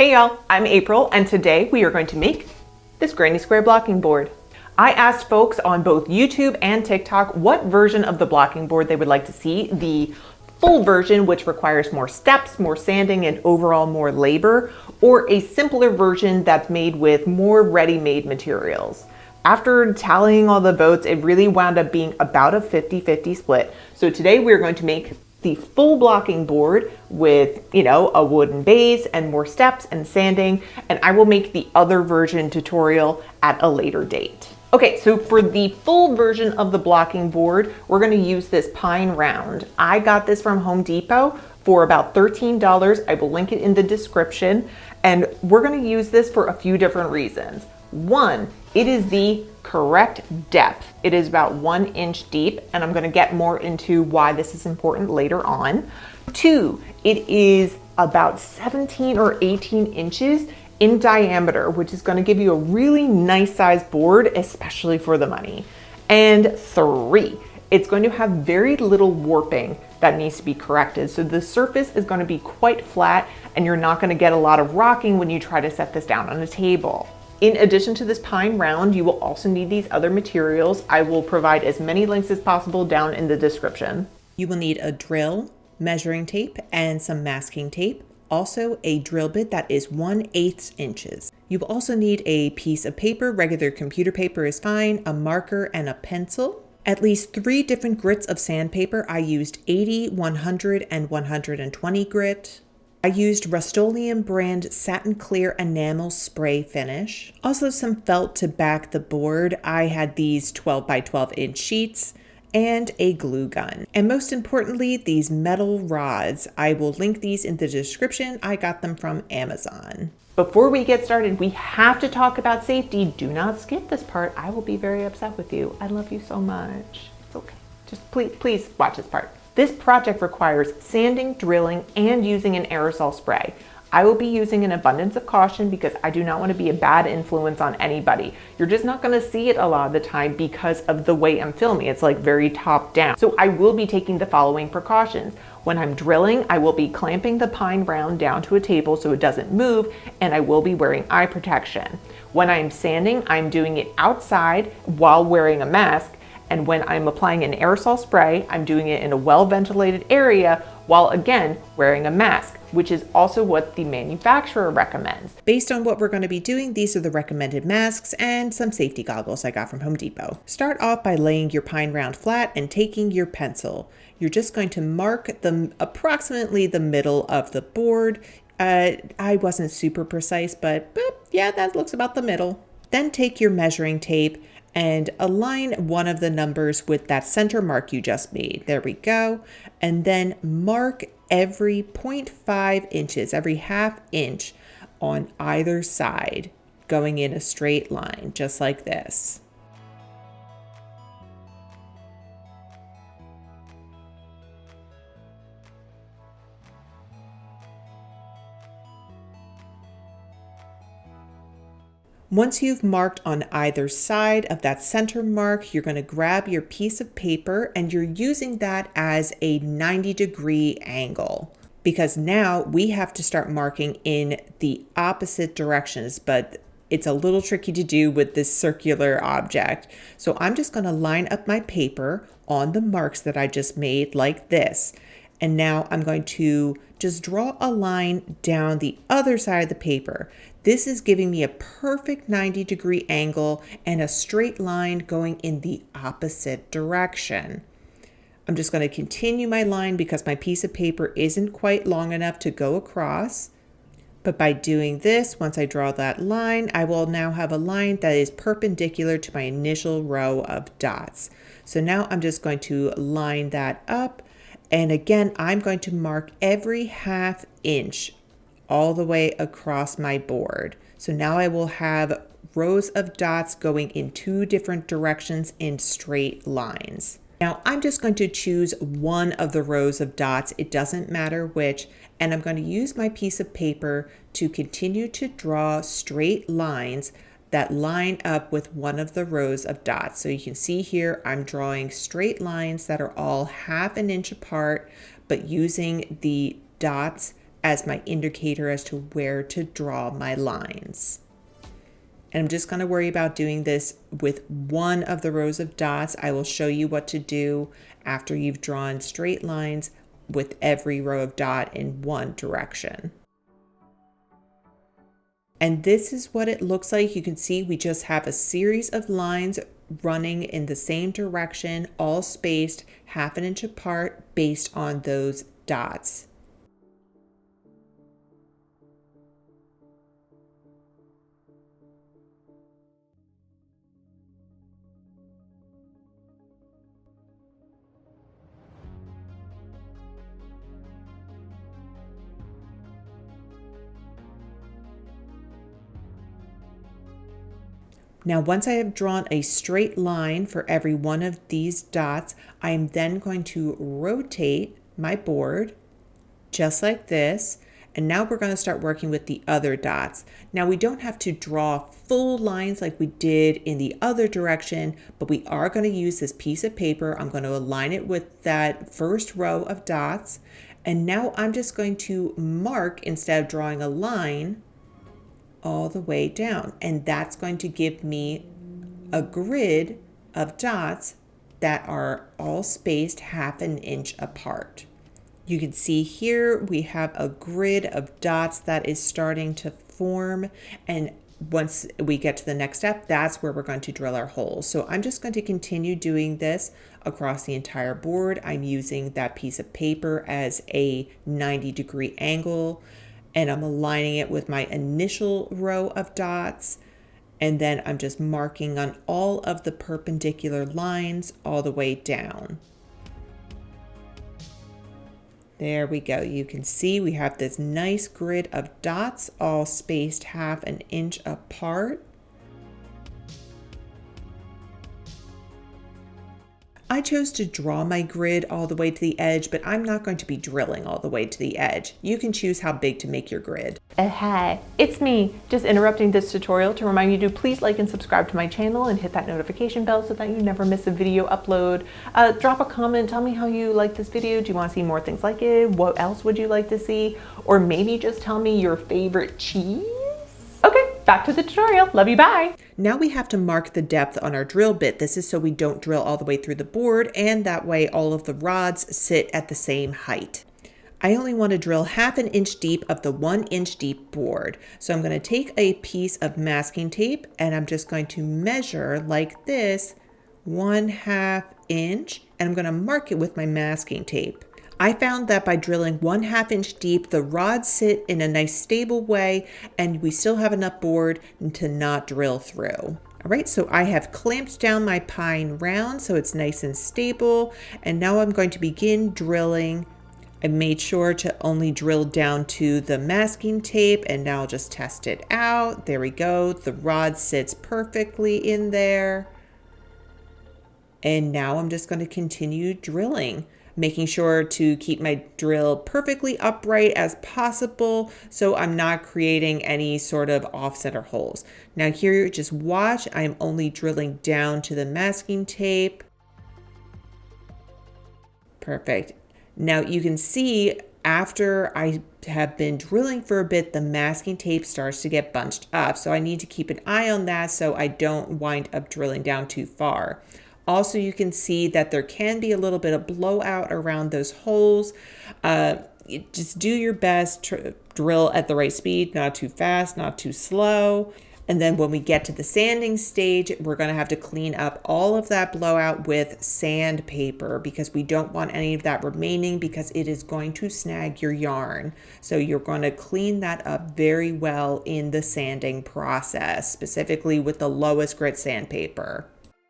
Hey y'all, I'm April, and today we are going to make this granny square blocking board. I asked folks on both YouTube and TikTok what version of the blocking board they would like to see. The full version, which requires more steps, more sanding, and overall more labor, or a simpler version that's made with more ready-made materials. After tallying all the votes, it really wound up being about a 50-50 split. So today we're going to make the full blocking board with, a wooden base and more steps and sanding, and I will make the other version tutorial at a later date. Okay, so for the full version of the blocking board, we're gonna use this pine round. I got this from Home Depot for about $13. I will link it in the description, and we're gonna use this for a few different reasons. One, it is the correct depth. It is about 1 inch deep, and I'm gonna get more into why this is important later on. Two, it is about 17 or 18 inches in diameter, which is gonna give you a really nice sized board, especially for the money. And three, it's going to have very little warping that needs to be corrected. So the surface is gonna be quite flat, and you're not gonna get a lot of rocking when you try to set this down on a table. In addition to this pine round, you will also need these other materials. I will provide as many links as possible down in the description. You will need a drill, measuring tape, and some masking tape. Also a drill bit that is 1/8 inches. You will also need a piece of paper, regular computer paper is fine, a marker, and a pencil. At least 3 different grits of sandpaper. I used 80, 100, and 120 grit. I used Rust-Oleum brand Satin Clear Enamel Spray Finish. Also some felt to back the board. I had these 12 by 12 inch sheets and a glue gun. And most importantly, these metal rods. I will link these in the description. I got them from Amazon. Before we get started, we have to talk about safety. Do not skip this part. I will be very upset with you. I love you so much. It's okay. Just please watch this part. This project requires sanding, drilling, and using an aerosol spray. I will be using an abundance of caution because I do not want to be a bad influence on anybody. You're just not going to see it a lot of the time because of the way I'm filming. It's like very top down. So I will be taking the following precautions. When I'm drilling, I will be clamping the pine round down to a table so it doesn't move, and I will be wearing eye protection. When I'm sanding, I'm doing it outside while wearing a mask. And when I'm applying an aerosol spray, I'm doing it in a well-ventilated area while again wearing a mask, which is also what the manufacturer recommends. Based on what we're going to be doing, these are the recommended masks and some safety goggles I got from Home Depot. Start off by laying your pine round flat and taking your pencil. You're just going to mark approximately the middle of the board. I wasn't super precise, but yeah, that looks about the middle. Then take your measuring tape and align one of the numbers with that center mark you just made. There we go. And then mark every 0.5 inches, every half inch on either side, going in a straight line, just like this. Once you've marked on either side of that center mark, you're going to grab your piece of paper and you're using that as a 90-degree angle, because now we have to start marking in the opposite directions, but it's a little tricky to do with this circular object. So I'm just going to line up my paper on the marks that I just made like this. And now I'm going to just draw a line down the other side of the paper. This is giving me a perfect 90-degree angle and a straight line going in the opposite direction. I'm just going to continue my line because my piece of paper isn't quite long enough to go across. But by doing this, once I draw that line, I will now have a line that is perpendicular to my initial row of dots. So now I'm just going to line that up. And again, I'm going to mark every half inch all the way across my board. So now I will have rows of dots going in 2 different directions in straight lines. Now I'm just going to choose one of the rows of dots. It doesn't matter which, and I'm going to use my piece of paper to continue to draw straight lines that line up with one of the rows of dots. So you can see here, I'm drawing straight lines that are all half an inch apart, but using the dots as my indicator as to where to draw my lines. And I'm just going to worry about doing this with one of the rows of dots. I will show you what to do after you've drawn straight lines with every row of dot in one direction. And this is what it looks like. You can see we just have a series of lines running in the same direction, all spaced half an inch apart based on those dots. Now, once I have drawn a straight line for every one of these dots, I am then going to rotate my board just like this. And now we're going to start working with the other dots. Now we don't have to draw full lines like we did in the other direction, but we are going to use this piece of paper. I'm going to align it with that first row of dots. And now I'm just going to mark, instead of drawing a line, all the way down. And that's going to give me a grid of dots that are all spaced half an inch apart. You can see here we have a grid of dots that is starting to form, and once we get to the next step, that's where we're going to drill our holes. So I'm just going to continue doing this across the entire board. I'm using that piece of paper as a 90-degree angle, and I'm aligning it with my initial row of dots. And then I'm just marking on all of the perpendicular lines all the way down. There we go. You can see we have this nice grid of dots all spaced half an inch apart. I chose to draw my grid all the way to the edge, but I'm not going to be drilling all the way to the edge. You can choose how big to make your grid. Hi, it's me, just interrupting this tutorial to remind you to please like and subscribe to my channel and hit that notification bell so that you never miss a video upload. Drop a comment, tell me how you like this video. Do you want to see more things like it? What else would you like to see? Or maybe just tell me your favorite cheese? Okay, back to the tutorial. Love you, bye. Now we have to mark the depth on our drill bit. This is so we don't drill all the way through the board, and that way all of the rods sit at the same height. I only want to drill half an inch deep of the 1 inch deep board. So I'm going to take a piece of masking tape and I'm just going to measure like this 1/2 inch, and I'm going to mark it with my masking tape. I found that by drilling 1/2 inch deep, the rods sit in a nice stable way and we still have enough board to not drill through. All right, so I have clamped down my pine round so it's nice and stable. And now I'm going to begin drilling. I made sure to only drill down to the masking tape, and now I'll just test it out. There we go. The rod sits perfectly in there. And now I'm just going to continue drilling, making sure to keep my drill perfectly upright as possible so I'm not creating any sort of offset or holes. Now here, just watch, I'm only drilling down to the masking tape. Perfect. Now you can see after I have been drilling for a bit, the masking tape starts to get bunched up. So I need to keep an eye on that so I don't wind up drilling down too far. Also, you can see that there can be a little bit of blowout around those holes. Just do your best, drill at the right speed, not too fast, not too slow. And then when we get to the sanding stage, we're going to have to clean up all of that blowout with sandpaper because we don't want any of that remaining because it is going to snag your yarn. So you're going to clean that up very well in the sanding process, specifically with the lowest grit sandpaper.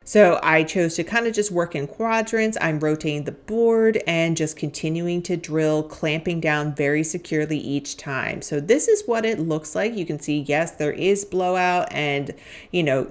So I chose to kind of just work in quadrants. I'm rotating the board and just continuing to drill, clamping down very securely each time. So this is what it looks like. You can see, yes, there is blowout and,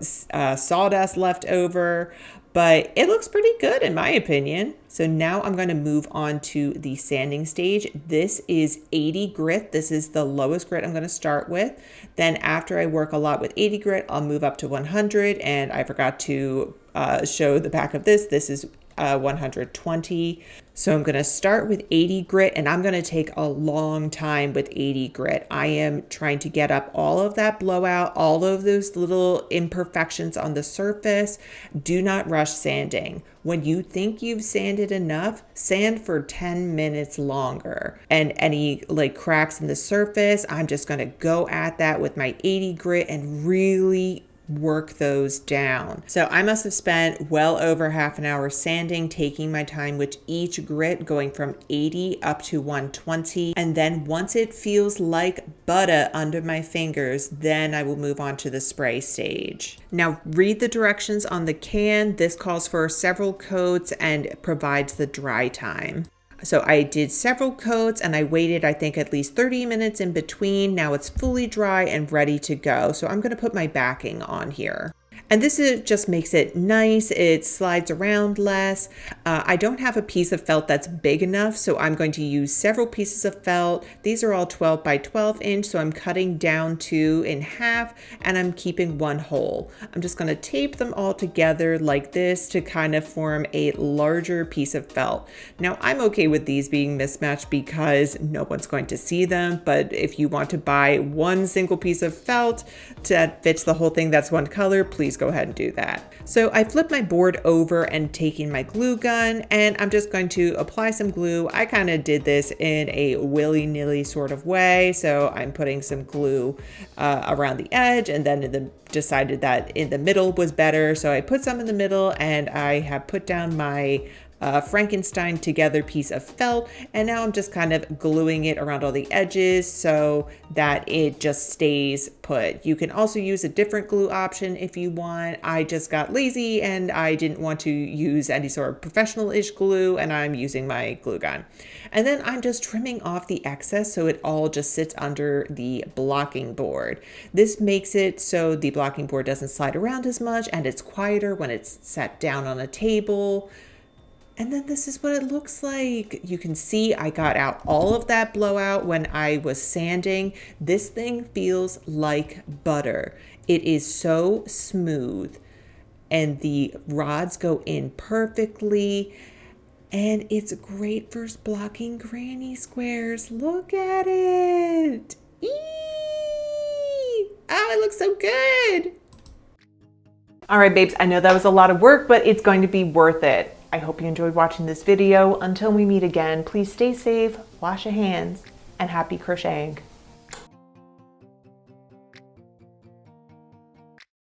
sawdust left over, but it looks pretty good in my opinion. So now I'm going to move on to the sanding stage. This is 80 grit. This is the lowest grit I'm going to start with. Then after I work a lot with 80 grit, I'll move up to 100. And I forgot to show the back of this. This is 120. So I'm going to start with 80 grit, and I'm going to take a long time with 80 grit. I am trying to get up all of that blowout, all of those little imperfections on the surface. Do not rush sanding. When you think you've sanded enough, sand for 10 minutes longer. And any like cracks in the surface, I'm just going to go at that with my 80 grit and really work those down. So I must have spent well over half an hour sanding, taking my time with each grit, going from 80 up to 120. And then once it feels like butter under my fingers, then I will move on to the spray stage. Now read the directions on the can. This calls for several coats and provides the dry time. So I did several coats and I waited, I think, at least 30 minutes in between. Now it's fully dry and ready to go. So I'm going to put my backing on here. And this just makes it nice. It slides around less. I don't have a piece of felt that's big enough, so I'm going to use several pieces of felt. These are all 12 by 12 inch, so I'm cutting down 2 in half and I'm keeping 1 whole. I'm just going to tape them all together like this to kind of form a larger piece of felt. Now I'm okay with these being mismatched because no one's going to see them, but if you want to buy one single piece of felt that fits the whole thing that's one color, please go ahead and do that. So I flipped my board over and taking my glue gun, and I'm just going to apply some glue. I kind of did this in a willy-nilly sort of way. So I'm putting some glue around the edge, and then decided that in the middle was better. So I put some in the middle, and I have put down my Frankenstein together piece of felt, and now I'm just kind of gluing it around all the edges so that it just stays put. You can also use a different glue option if you want. I just got lazy and I didn't want to use any sort of professional-ish glue, and I'm using my glue gun. And then I'm just trimming off the excess so it all just sits under the blocking board. This makes it so the blocking board doesn't slide around as much, and it's quieter when it's set down on a table. And then this is what it looks like. You can see I got out all of that blowout when I was sanding. This thing feels like butter. It is so smooth and the rods go in perfectly. And it's great for blocking granny squares. Look at it. Eee! Oh, it looks so good. All right, babes, I know that was a lot of work, but it's going to be worth it. I hope you enjoyed watching this video. Until we meet again, please stay safe, wash your hands, and happy crocheting.